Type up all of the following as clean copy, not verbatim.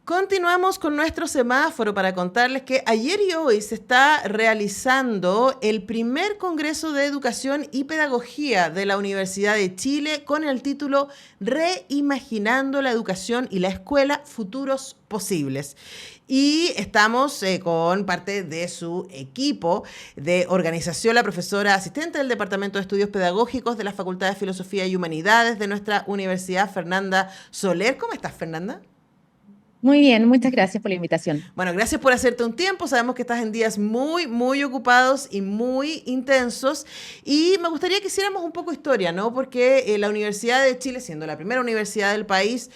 Continuamos con nuestro semáforo para contarles que ayer y hoy se está realizando el primer Congreso de Educación y Pedagogía de la Universidad de Chile con el título Reimaginando la Educación y la Escuela, Futuros Posibles. Y estamos con parte de su equipo de organización, la profesora asistente del Departamento de Estudios Pedagógicos de la Facultad de Filosofía y Humanidades de nuestra universidad, Fernanda Soler. ¿Cómo estás, Fernanda? Muy bien, muchas gracias por la invitación. Bueno, gracias por hacerte un tiempo. Sabemos que estás en días muy ocupados y muy intensos. Y me gustaría que hiciéramos un poco historia, ¿no? Porque la Universidad de Chile, siendo la primera universidad del país,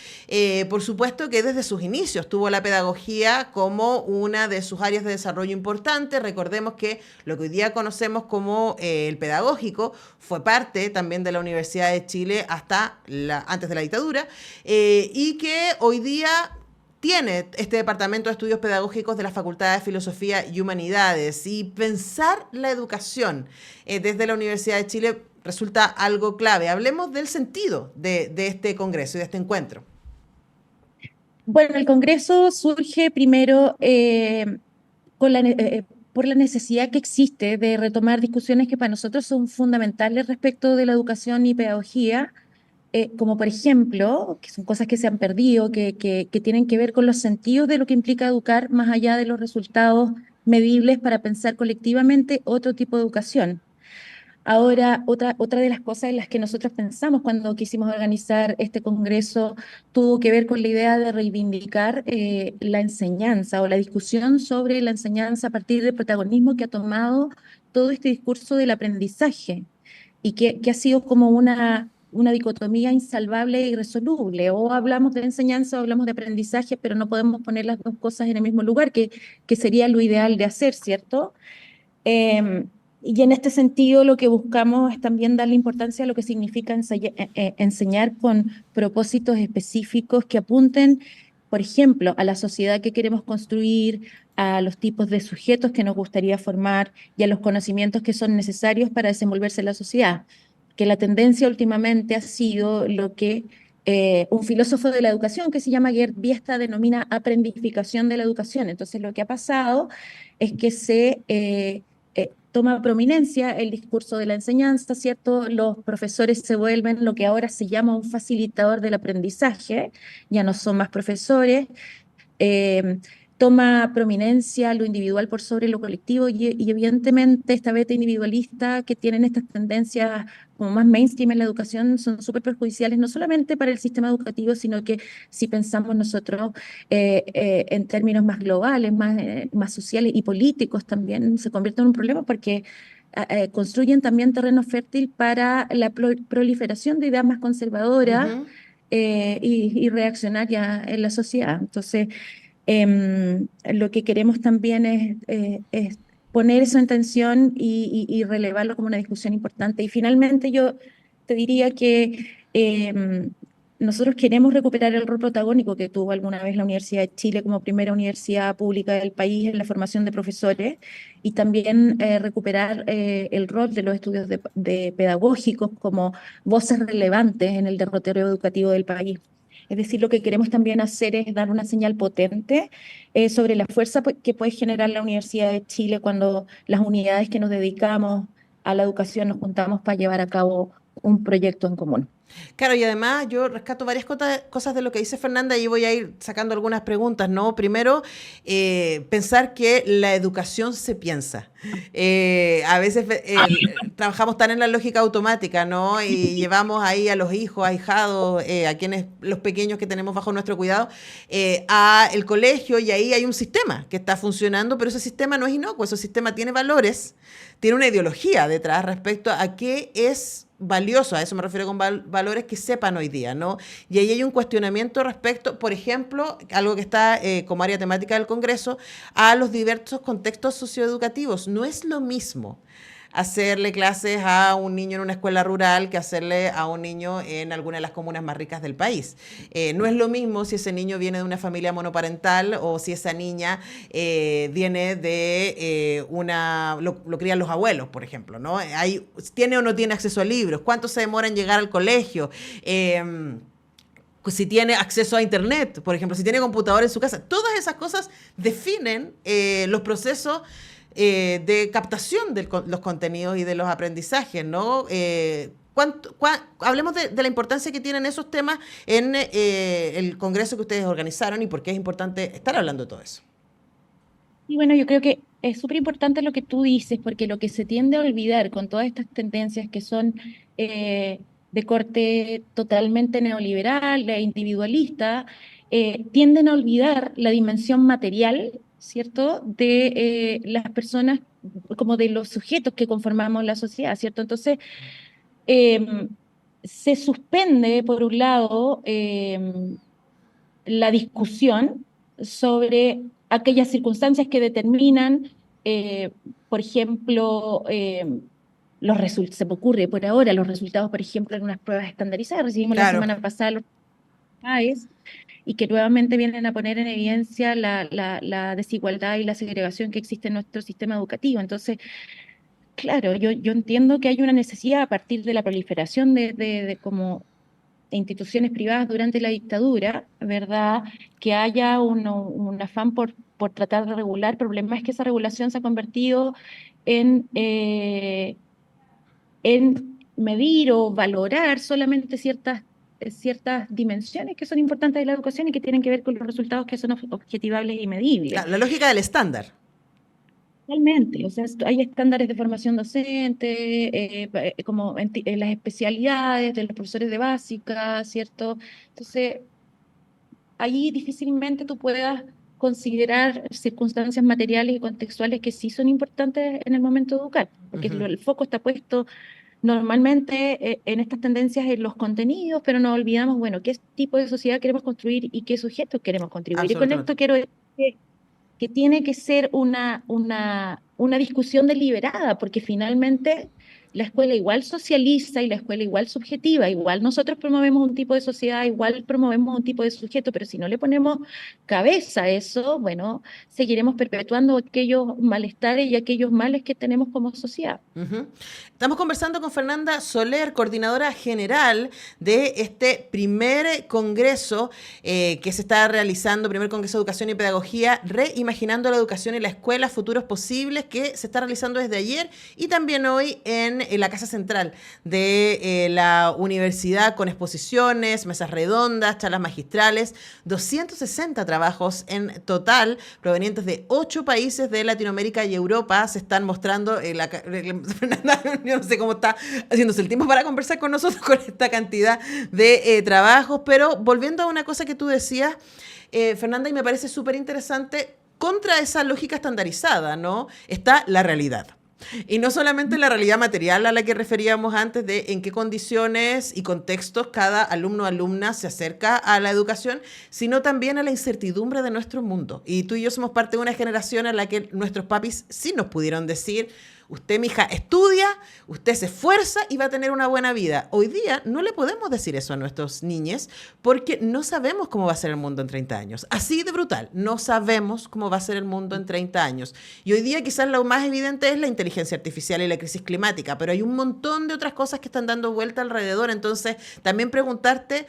por supuesto que desde sus inicios tuvo la pedagogía como una de sus áreas de desarrollo importante. Recordemos que lo que hoy día conocemos como el pedagógico fue parte también de la Universidad de Chile antes de la dictadura, y que hoy día tiene este Departamento de Estudios Pedagógicos de la Facultad de Filosofía y Humanidades. Y pensar la educación desde la Universidad de Chile resulta algo clave. Hablemos del sentido de este congreso y de este encuentro. Bueno, el Congreso surge primero por la necesidad que existe de retomar discusiones que para nosotros son fundamentales respecto de la educación y pedagogía, como por ejemplo, que son cosas que se han perdido, que tienen que ver con los sentidos de lo que implica educar más allá de los resultados medibles para pensar colectivamente otro tipo de educación. Ahora, otra de las cosas en las que nosotros pensamos cuando quisimos organizar este congreso tuvo que ver con la idea de reivindicar la enseñanza o la discusión sobre la enseñanza a partir del protagonismo que ha tomado todo este discurso del aprendizaje y que ha sido como una dicotomía insalvable e irresoluble. O hablamos de enseñanza o hablamos de aprendizaje, pero no podemos poner las dos cosas en el mismo lugar, que sería lo ideal de hacer, ¿cierto? Eh, y en este sentido, lo que buscamos es también darle importancia a lo que significa enseñar con propósitos específicos que apunten, por ejemplo, a la sociedad que queremos construir, a los tipos de sujetos que nos gustaría formar y a los conocimientos que son necesarios para desenvolverse en la sociedad. Que la tendencia últimamente ha sido lo que un filósofo de la educación que se llama Gerd Biesta denomina aprendificación de la educación. Entonces, lo que ha pasado es que toma prominencia el discurso de la enseñanza, ¿cierto? Los profesores se vuelven lo que ahora se llama un facilitador del aprendizaje, ya no son más profesores, eh, toma prominencia lo individual por sobre lo colectivo y evidentemente esta beta individualista que tienen estas tendencias como más mainstream en la educación son súper perjudiciales no solamente para el sistema educativo, sino que si pensamos nosotros en términos más globales, más sociales y políticos también, se convierten en un problema porque construyen también terreno fértil para la proliferación de ideas más conservadoras Ujú. y reaccionarias en la sociedad. Entonces, lo que queremos también es poner eso en tensión y relevarlo como una discusión importante. Y finalmente yo te diría que nosotros queremos recuperar el rol protagónico que tuvo alguna vez la Universidad de Chile como primera universidad pública del país en la formación de profesores y también recuperar el rol de los estudios de pedagógicos como voces relevantes en el derrotero educativo del país. Es decir, lo que queremos también hacer es dar una señal potente sobre la fuerza que puede generar la Universidad de Chile cuando las unidades que nos dedicamos a la educación nos juntamos para llevar a cabo un proyecto en común. Claro, y además yo rescato varias cosas de lo que dice Fernanda y voy a ir sacando algunas preguntas, ¿no? Primero, pensar que la educación se piensa. A veces trabajamos tan en la lógica automática, ¿no? Y llevamos ahí a los hijos, ahijados, a quienes, los pequeños que tenemos bajo nuestro cuidado, a el colegio y ahí hay un sistema que está funcionando, pero ese sistema no es inocuo, ese sistema tiene valores, tiene una ideología detrás respecto a qué es valioso, a eso me refiero con valores que sepan hoy día, ¿no? Y ahí hay un cuestionamiento respecto, por ejemplo, algo que está como área temática del Congreso, a los diversos contextos socioeducativos. No es lo mismo hacerle clases a un niño en una escuela rural que hacerle a un niño en alguna de las comunas más ricas del país. No es lo mismo si ese niño viene de una familia monoparental o si esa niña viene de lo crían los abuelos, por ejemplo, ¿no? ¿Tiene o no tiene acceso a libros? ¿Cuánto se demora en llegar al colegio? si tiene acceso a Internet, por ejemplo, si tiene computador en su casa. Todas esas cosas definen los procesos de captación de los contenidos y de los aprendizajes, ¿no? Hablemos de la importancia que tienen esos temas en el congreso que ustedes organizaron y por qué es importante estar hablando de todo eso. Y bueno, yo creo que es súper importante lo que tú dices, porque lo que se tiende a olvidar con todas estas tendencias que son de corte totalmente neoliberal e individualista, tienden a olvidar la dimensión material, ¿cierto?, de las personas, como de los sujetos que conformamos la sociedad, ¿cierto? Entonces, em, se suspende, por un lado, la discusión sobre aquellas circunstancias que determinan, eh, por ejemplo, se me ocurre por ahora los resultados, por ejemplo, en unas pruebas estandarizadas. Recibimos la Claro. semana pasada los PAES y que nuevamente vienen a poner en evidencia la desigualdad y la segregación que existe en nuestro sistema educativo. Entonces, claro, yo entiendo que hay una necesidad a partir de la proliferación de como instituciones privadas durante la dictadura, ¿verdad? Que haya un afán por tratar de regular. El problema es que esa regulación se ha convertido en medir o valorar solamente ciertas dimensiones que son importantes de la educación y que tienen que ver con los resultados que son objetivables y medibles. La lógica del estándar. Realmente, o sea, hay estándares de formación docente, como en las especialidades de los profesores de básica, ¿cierto? Entonces, ahí difícilmente tú puedas considerar circunstancias materiales y contextuales que sí son importantes en el momento de educar, porque Ujú. el foco está puesto normalmente en estas tendencias en los contenidos, pero nos olvidamos, bueno, qué tipo de sociedad queremos construir y qué sujetos queremos contribuir. Y con Absolutamente. esto quiero decir que tiene que ser una discusión deliberada, porque finalmente la escuela igual socializa y la escuela igual subjetiva, igual nosotros promovemos un tipo de sociedad, igual promovemos un tipo de sujeto, pero si no le ponemos cabeza a eso, bueno, seguiremos perpetuando aquellos malestares y aquellos males que tenemos como sociedad. Ujú. Estamos conversando con Fernanda Soler, coordinadora general de este primer congreso que se está realizando, primer congreso de educación y pedagogía, reimaginando la educación y la escuela, futuros posibles, que se está realizando desde ayer y también hoy en la Casa Central de la universidad, con exposiciones, mesas redondas, charlas magistrales, 260 trabajos en total provenientes de 8 países de Latinoamérica y Europa se están mostrando. Fernanda, yo no sé cómo está haciéndose el tiempo para conversar con nosotros con esta cantidad de trabajos, pero volviendo a una cosa que tú decías, Fernanda, y me parece súper interesante, contra esa lógica estandarizada, ¿no? Está la realidad. Y no solamente la realidad material a la que referíamos antes de en qué condiciones y contextos cada alumno o alumna se acerca a la educación, sino también a la incertidumbre de nuestro mundo. Y tú y yo somos parte de una generación a la que nuestros papis sí nos pudieron decir: usted, mija, estudia, usted se esfuerza y va a tener una buena vida. Hoy día no le podemos decir eso a nuestros niños porque no sabemos cómo va a ser el mundo en 30 años. Así de brutal, no sabemos cómo va a ser el mundo en 30 años. Y hoy día quizás lo más evidente es la inteligencia artificial y la crisis climática, pero hay un montón de otras cosas que están dando vuelta alrededor. Entonces, también preguntarte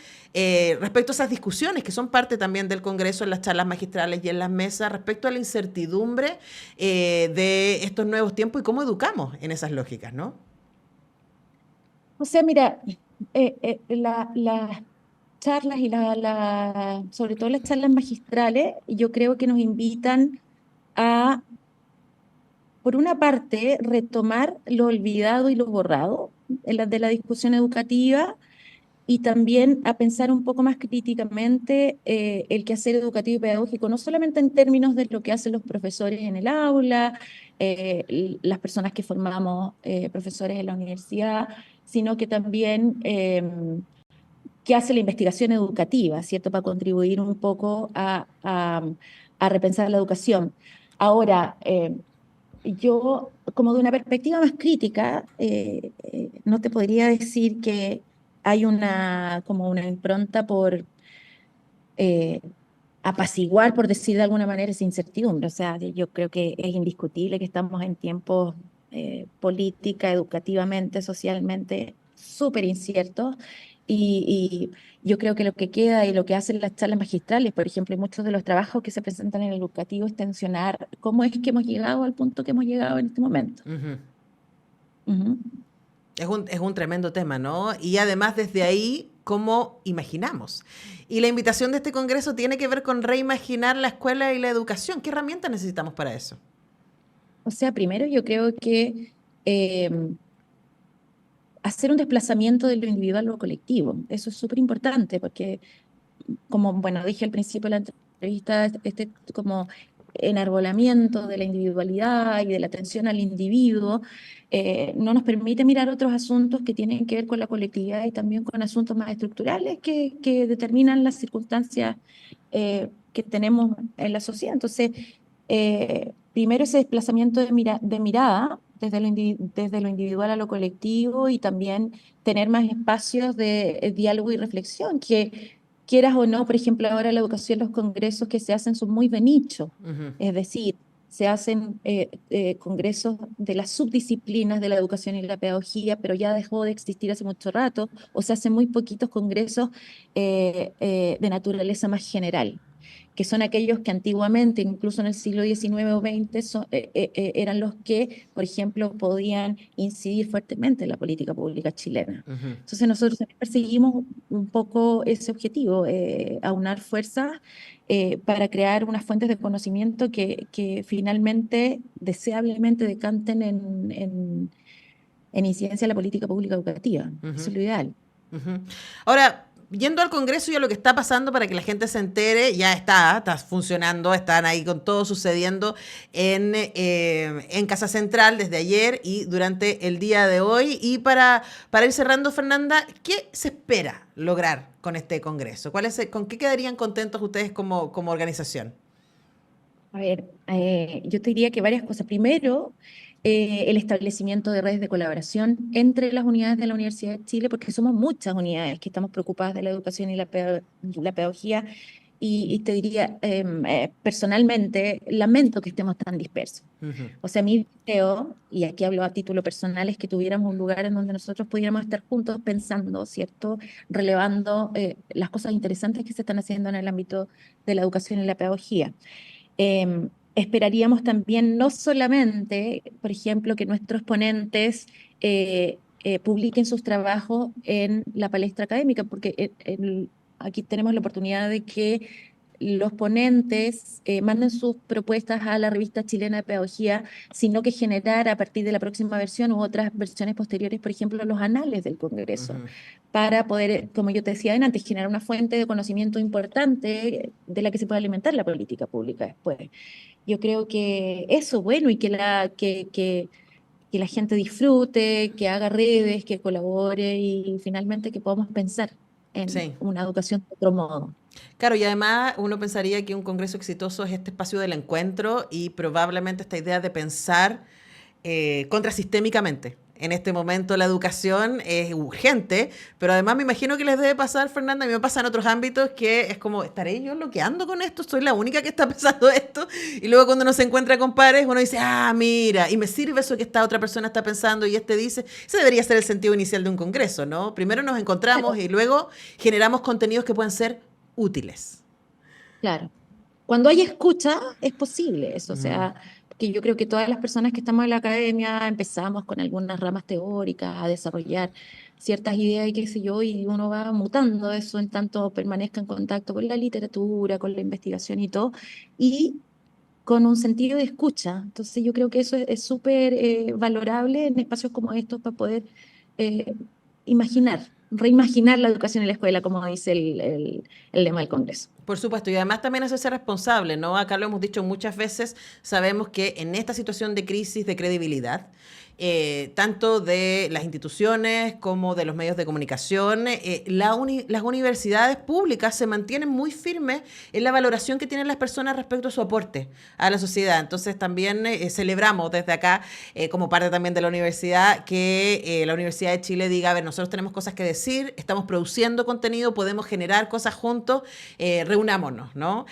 respecto a esas discusiones que son parte también del Congreso, en las charlas magistrales y en las mesas, respecto a la incertidumbre de estos nuevos tiempos y cómo educamos en esas lógicas, ¿no? O sea, mira, las charlas y sobre todo las charlas magistrales, yo creo que nos invitan a, por una parte, retomar lo olvidado y lo borrado de la discusión educativa y también a pensar un poco más críticamente el quehacer educativo y pedagógico, no solamente en términos de lo que hacen los profesores en el aula, las personas que formamos profesores en la universidad, sino que también qué hace la investigación educativa, ¿cierto? Para contribuir un poco a repensar la educación. Ahora, yo, como de una perspectiva más crítica, no te podría decir que hay como una impronta por eh, apaciguar, por decir de alguna manera, esa incertidumbre. O sea, yo creo que es indiscutible que estamos en tiempos política, educativamente, socialmente, súper inciertos y yo creo que lo que queda y lo que hacen las charlas magistrales, por ejemplo, y muchos de los trabajos que se presentan en el educativo es tensionar cómo es que hemos llegado al punto que hemos llegado en este momento. Ujú. Ujú. Es un tremendo tema, ¿no? Y además desde ahí, ¿cómo imaginamos? Y la invitación de este congreso tiene que ver con reimaginar la escuela y la educación. ¿Qué herramientas necesitamos para eso? O sea, primero yo creo que eh, hacer un desplazamiento de lo individual a lo colectivo, eso es súper importante porque como, bueno, dije al principio de la entrevista, como enarbolamiento de la individualidad y de la atención al individuo, no nos permite mirar otros asuntos que tienen que ver con la colectividad y también con asuntos más estructurales que determinan las circunstancias que tenemos en la sociedad. Entonces, primero ese desplazamiento de mirada desde lo individual a lo colectivo y también tener más espacios de diálogo y reflexión, que quieras o no, por ejemplo, ahora la educación, los congresos que se hacen son muy de nicho, Ujú. es decir, se hacen congresos de las subdisciplinas de la educación y la pedagogía, pero ya dejó de existir hace mucho rato, o se hacen muy poquitos congresos de naturaleza más general, que son aquellos que antiguamente, incluso en el siglo XIX o XX, eran los que, por ejemplo, podían incidir fuertemente en la política pública chilena. Ujú. Entonces nosotros también perseguimos un poco ese objetivo, aunar fuerzas para crear unas fuentes de conocimiento que finalmente, deseablemente, decanten en incidencia de la política pública educativa. Eso Ujú. es lo ideal. Ujú. Ahora, yendo al Congreso y a lo que está pasando para que la gente se entere, ya está funcionando, están ahí con todo sucediendo en Casa Central desde ayer y durante el día de hoy. Y para ir cerrando, Fernanda, ¿qué se espera lograr con este Congreso? ¿Con qué quedarían contentos ustedes como organización? A ver, yo te diría que varias cosas. Primero, el establecimiento de redes de colaboración entre las unidades de la Universidad de Chile, porque somos muchas unidades que estamos preocupadas de la educación y la pedagogía. Y te diría, personalmente, lamento que estemos tan dispersos. Ujú. O sea, mi deseo, y aquí hablo a título personal, es que tuviéramos un lugar en donde nosotros pudiéramos estar juntos pensando, ¿cierto? Relevando las cosas interesantes que se están haciendo en el ámbito de la educación y la pedagogía. Esperaríamos también no solamente, por ejemplo, que nuestros ponentes publiquen sus trabajos en la palestra académica, porque aquí tenemos la oportunidad de que los ponentes manden sus propuestas a la revista chilena de pedagogía, sino que generar a partir de la próxima versión u otras versiones posteriores, por ejemplo, los anales del Congreso, Ujú. para poder, como yo te decía antes, generar una fuente de conocimiento importante de la que se pueda alimentar la política pública después. Yo creo que eso, bueno, y que la gente disfrute, que haga redes, que colabore y finalmente que podamos pensar en Sí. una educación de otro modo. Claro, y además uno pensaría que un congreso exitoso es este espacio del encuentro y probablemente esta idea de pensar contrasistémicamente. En este momento la educación es urgente, pero además me imagino que les debe pasar, Fernanda, a mí me pasa en otros ámbitos que es como, ¿estaré yo bloqueando con esto? ¿Soy la única que está pensando esto? Y luego cuando uno se encuentra con pares, uno dice, ah, mira, y me sirve eso que esta otra persona está pensando y este dice, ese debería ser el sentido inicial de un congreso, ¿no? Primero nos encontramos Claro, y luego generamos contenidos que puedan ser útiles. claro. Cuando hay escucha, es posible eso. O Mm. sea, que yo creo que todas las personas que estamos en la academia empezamos con algunas ramas teóricas a desarrollar ciertas ideas y qué sé yo, y uno va mutando eso en tanto permanezca en contacto con la literatura, con la investigación y todo, y con un sentido de escucha. Entonces yo creo que eso es súper valorable en espacios como estos para poder eh, reimaginar la educación en la escuela, como dice el lema del Congreso. Por supuesto, y además también es ser responsable, ¿no? Acá lo hemos dicho muchas veces, sabemos que en esta situación de crisis de credibilidad, tanto de las instituciones como de los medios de comunicación, las universidades públicas se mantienen muy firmes en la valoración que tienen las personas respecto a su aporte a la sociedad. Entonces también celebramos desde acá, como parte también de la universidad, que la Universidad de Chile diga, a ver, nosotros tenemos cosas que decir, estamos produciendo contenido, podemos generar cosas juntos, reunámonos, ¿no?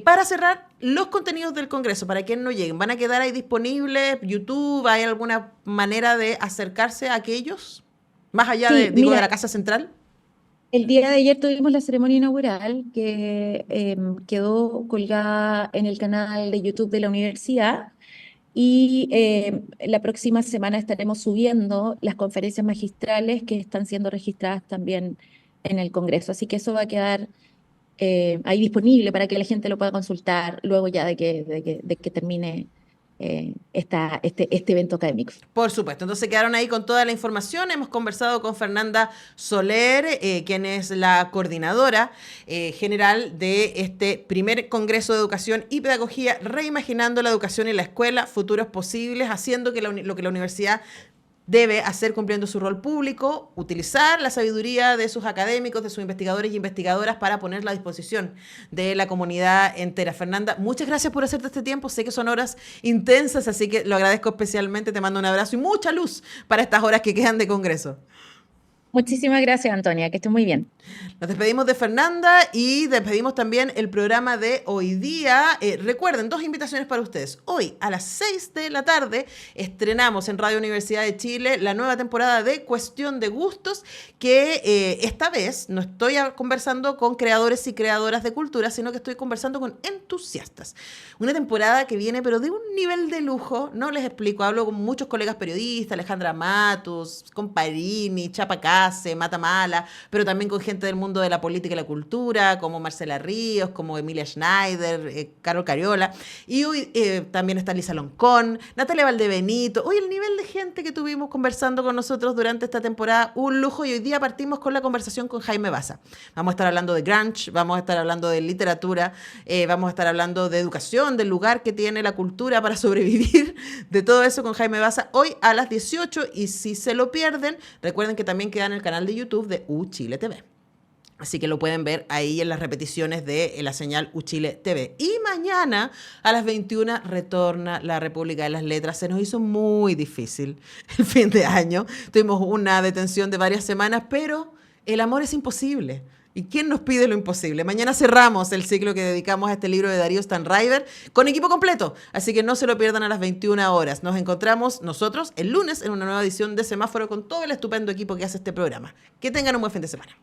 Para cerrar, los contenidos del Congreso, para quien no lleguen, ¿van a quedar ahí disponibles? ¿YouTube? ¿Hay alguna manera de acercarse a aquellos? Más allá de, Sí, digo, de mira, la Casa Central. El día de ayer tuvimos la ceremonia inaugural que quedó colgada en el canal de YouTube de la universidad y la próxima semana estaremos subiendo las conferencias magistrales que están siendo registradas también en el Congreso. Así que eso va a quedar ahí disponible para que la gente lo pueda consultar luego ya de que termine este evento académico. Por supuesto, entonces quedaron ahí con toda la información. Hemos conversado con Fernanda Soler, quien es la coordinadora general de este primer Congreso de Educación y Pedagogía, reimaginando la educación y la escuela, futuros posibles, haciendo que lo que la universidad debe hacer cumpliendo su rol público, utilizar la sabiduría de sus académicos, de sus investigadores y investigadoras para ponerla a disposición de la comunidad entera. Fernanda, muchas gracias por hacerte este tiempo. Sé que son horas intensas, así que lo agradezco especialmente. Te mando un abrazo y mucha luz para estas horas que quedan de Congreso. Muchísimas gracias, Antonia, que estés muy bien. Nos despedimos de Fernanda y despedimos también el programa de hoy día. Recuerden, 2 invitaciones para ustedes. Hoy a las 6 de la tarde estrenamos en Radio Universidad de Chile la nueva temporada de Cuestión de Gustos, que esta vez no estoy conversando con creadores y creadoras de cultura, sino que estoy conversando con entusiastas. Una temporada que viene pero de un nivel de lujo, no les explico, hablo con muchos colegas periodistas, Alejandra Matus, Comparini, Chapa Case, Mata Mala, pero también con gente del mundo de la política y la cultura, como Marcela Ríos, como Emilia Schneider, Carol Cariola, y hoy también está Lisa Loncón, Natalia Valdebenito. Hoy el nivel de gente que tuvimos conversando con nosotros durante esta temporada, un lujo, y hoy día partimos con la conversación con Jaime Baza. Vamos a estar hablando de grunge, vamos a estar hablando de literatura, vamos a estar hablando de educación, del lugar que tiene la cultura para sobrevivir, de todo eso con Jaime Baza, hoy a las 18, y si se lo pierden, recuerden que también queda en el canal de YouTube de Chile TV. Así que lo pueden ver ahí en las repeticiones de la señal Chile TV. Y mañana a las 21 retorna la República de las Letras. Se nos hizo muy difícil el fin de año. Tuvimos una detención de varias semanas, pero el amor es imposible. ¿Y quién nos pide lo imposible? Mañana cerramos el ciclo que dedicamos a este libro de Darío Stanraiver con equipo completo. Así que no se lo pierdan a las 21 horas. Nos encontramos nosotros el lunes en una nueva edición de Semáforo con todo el estupendo equipo que hace este programa. Que tengan un buen fin de semana.